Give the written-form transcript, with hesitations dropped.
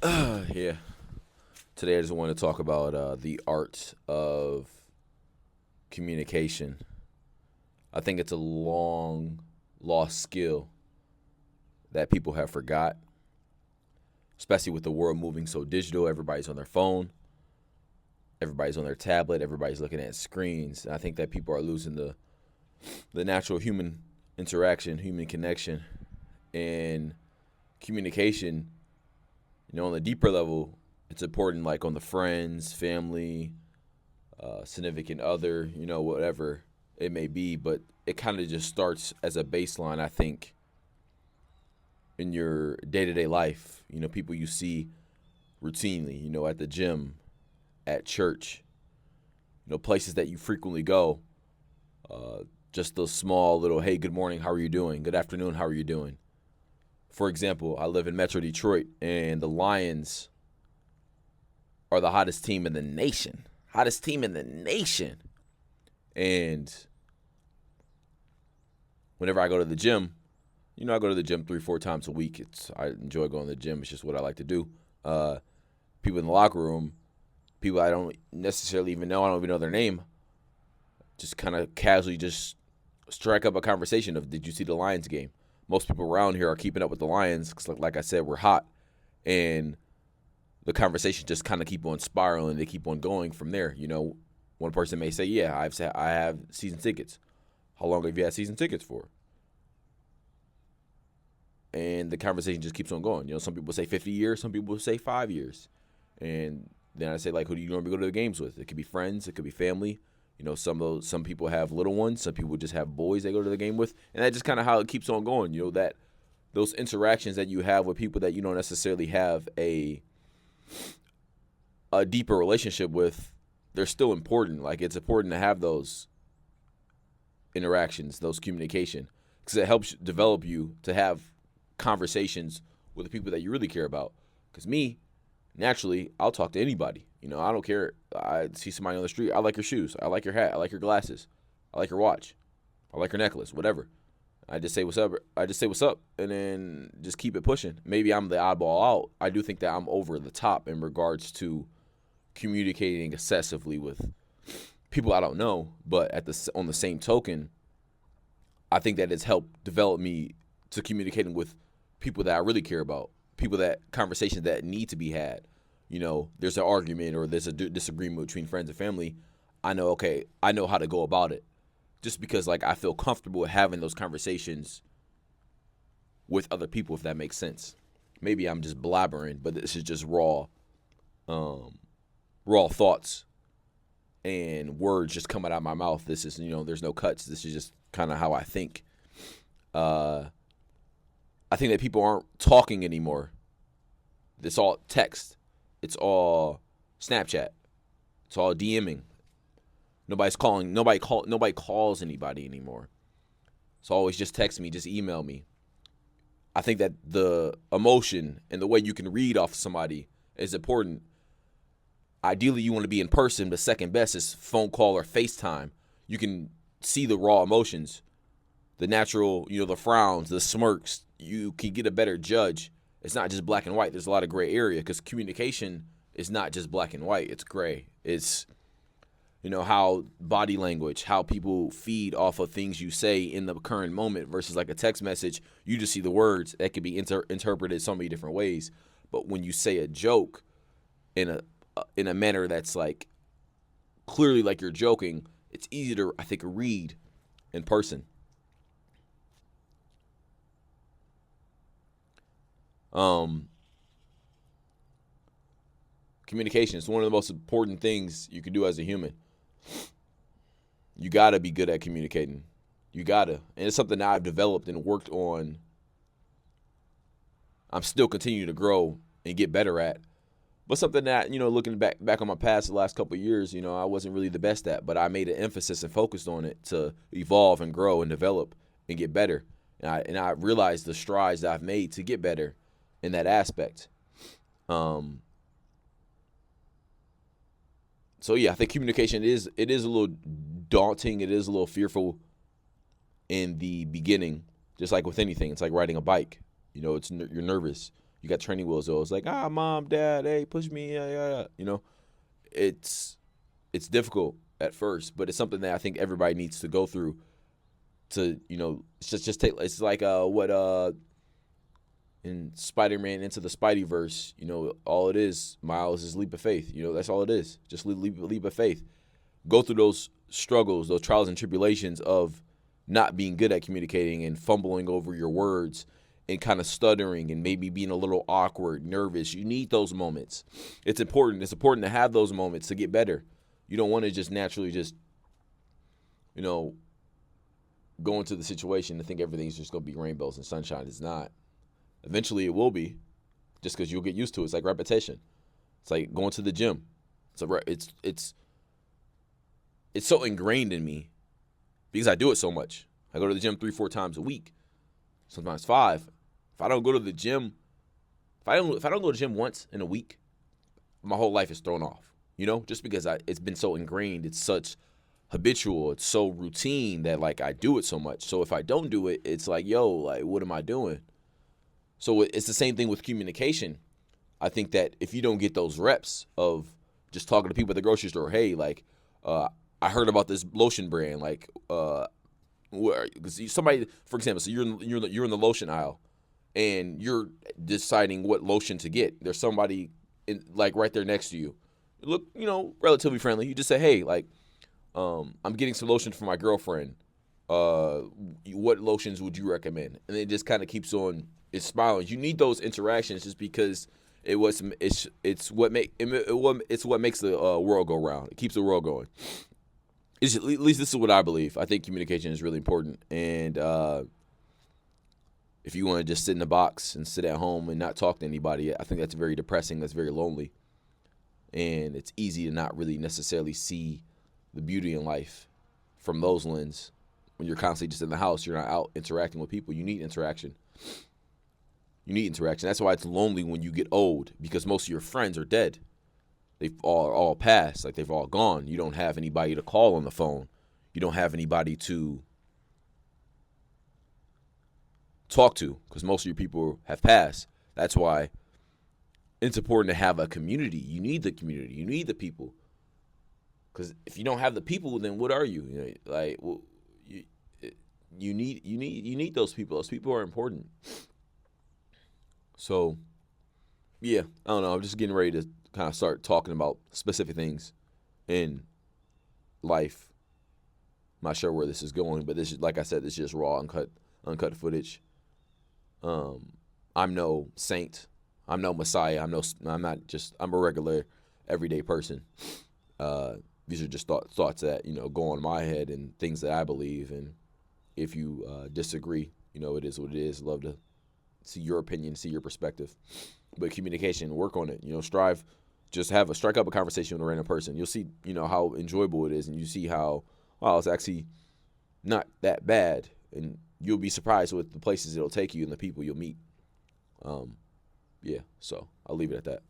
Yeah. Today I just want to talk about the art of communication. I think it's a long lost skill that people have forgot, especially with the world moving so digital. Everybody's on their phone, everybody's on their tablet, everybody's looking at screens. And I think that people are losing the natural human interaction, human connection, and communication. On the deeper level, it's important, like on the friends, family, significant other, whatever it may be. But it kind of just starts as a baseline, I think, in your day to day life. People you see routinely, at the gym, at church, places that you frequently go. Uh, just those small little, hey, good morning, how are you doing? Good afternoon, how are you doing? For example, I live in Metro Detroit, and the Lions are the hottest team in the nation. Hottest team in the nation. And whenever I go to the gym, I go to the gym 3, 4 times a week. I enjoy going to the gym. It's just what I like to do. Uh, People in the locker room, people I don't necessarily even know. I don't even know their name. Just kind of casually just strike up a conversation of, did you see the Lions game? Most people around here are keeping up with the Lions because, like I said, we're hot, and the conversation just kind of keep on spiraling. They keep on going from there. One person may say, "Yeah, I have season tickets. How long have you had season tickets for?" And the conversation just keeps on going. Some people say 50 years, some people say 5 years, and then I say, like, who do you normally go to the games with? It could be friends, it could be family. Some people have little ones, some people just have boys they go to the game with, and that's just kind of how it keeps on going. That those interactions that you have with people that you don't necessarily have a deeper relationship with, they're still important. Like, it's important to have those interactions, those communication, because it helps develop you to have conversations with the people that you really care about. Because me, naturally, I'll talk to anybody. I don't care. I see somebody on the street. I like your shoes. I like your hat. I like your glasses. I like your watch. I like your necklace. Whatever. I just say what's up. I just say what's up, and then just keep it pushing. Maybe I'm the oddball out. I do think that I'm over the top in regards to communicating excessively with people I don't know. But on the same token, I think that it's helped develop me to communicating with people that I really care about, people that conversations that need to be had. There's an argument or there's a disagreement between friends and family. I know, okay, I know how to go about it, just because, like, I feel comfortable having those conversations with other people, if that makes sense. Maybe I'm just blabbering, but this is just um, raw thoughts and words just coming out of my mouth. This is, there's no cuts. This is just kind of how I think. Uh, I think that people aren't talking anymore. It's all text. It's all Snapchat. It's all DMing. Nobody's calling. Nobody calls anybody anymore. It's always just text me, just email me. I think that the emotion and the way you can read off somebody is important. Ideally, you want to be in person, but second best is phone call or FaceTime. You can see the raw emotions, the natural, the frowns, the smirks. You can get a better judge. It's not just black and white. There's a lot of gray area because communication is not just black and white. It's gray. It's, how body language, how people feed off of things you say in the current moment versus like a text message. You just see the words that could be interpreted so many different ways. But when you say a joke in a manner that's like clearly like you're joking, it's easy to, I think, read in person. Um, Communication is one of the most important things you can do as a human. You gotta be good at communicating. You gotta, and it's something that I've developed and worked on. I'm still continuing to grow and get better at, but something that, looking back on my past the last couple of years, I wasn't really the best at, but I made an emphasis and focused on it to evolve and grow and develop and get better. And I realized the strides that I've made to get better in that aspect. Um, so yeah, I think communication is a little daunting. It is a little fearful in the beginning, just like with anything. It's like riding a bike. You're nervous. You got training wheels though. It's like, mom, dad, hey, push me, yeah. You know, it's difficult at first, but it's something that I think everybody needs to go through. To it's just take. It's like what in Spider-Man Into the Spideyverse. All it is, Miles, is leap of faith. That's all it is. Just leap of faith. Go through those struggles, those trials and tribulations of not being good at communicating and fumbling over your words and kind of stuttering and maybe being a little awkward, nervous. You need those moments. It's important. It's important to have those moments to get better. You don't want to just naturally just, go into the situation and think everything's just going to be rainbows and sunshine. It's not. Eventually it will be, just because you'll get used to it. It's like repetition. It's like going to the gym. It's so ingrained in me because I do it so much. I go to the gym 3-4 times a week, sometimes 5. If I don't go to the gym, if I don't go to the gym once in a week, my whole life is thrown off. Just because it's been so ingrained. It's such habitual. It's so routine that like I do it so much. So if I don't do it, it's like, like what am I doing? So it's the same thing with communication. I think that if you don't get those reps of just talking to people at the grocery store, hey, like, I heard about this lotion brand, like, somebody, for example, so you're in the lotion aisle, and you're deciding what lotion to get. There's somebody right there next to you. Look, relatively friendly. You just say, hey, like, I'm getting some lotion for my girlfriend. What lotions would you recommend? And it just kind of keeps on. It's smiling. You need those interactions just because it's what makes the world go round. It keeps the world going. At least this is what I believe. I think communication is really important. And if you want to just sit in a box and sit at home and not talk to anybody, I think that's very depressing. That's very lonely. And it's easy to not really necessarily see the beauty in life from those lenses. When you're constantly just in the house, you're not out interacting with people. You need interaction. That's why it's lonely when you get old, because most of your friends are dead. They've all passed. Like, they've all gone. You don't have anybody to call on the phone. You don't have anybody to talk to, because most of your people have passed. That's why it's important to have a community. You need the community. You need the people. Because if you don't have the people, then what are you? You need those people. Those people are important. So, yeah, I don't know. I'm just getting ready to kind of start talking about specific things in life. I'm not sure where this is going, but this is, like I said, this is just raw, uncut footage. I'm no saint. I'm no Messiah. I'm a regular, everyday person. These are just thoughts that, go on my head and things that I believe. And if you disagree, it is what it is. Love to see your opinion, see your perspective. But communication, work on it. Strive. Just strike up a conversation with a random person. You'll see, how enjoyable it is, and you see how, wow, it's actually not that bad. And you'll be surprised with the places it'll take you and the people you'll meet. Yeah, so I'll leave it at that.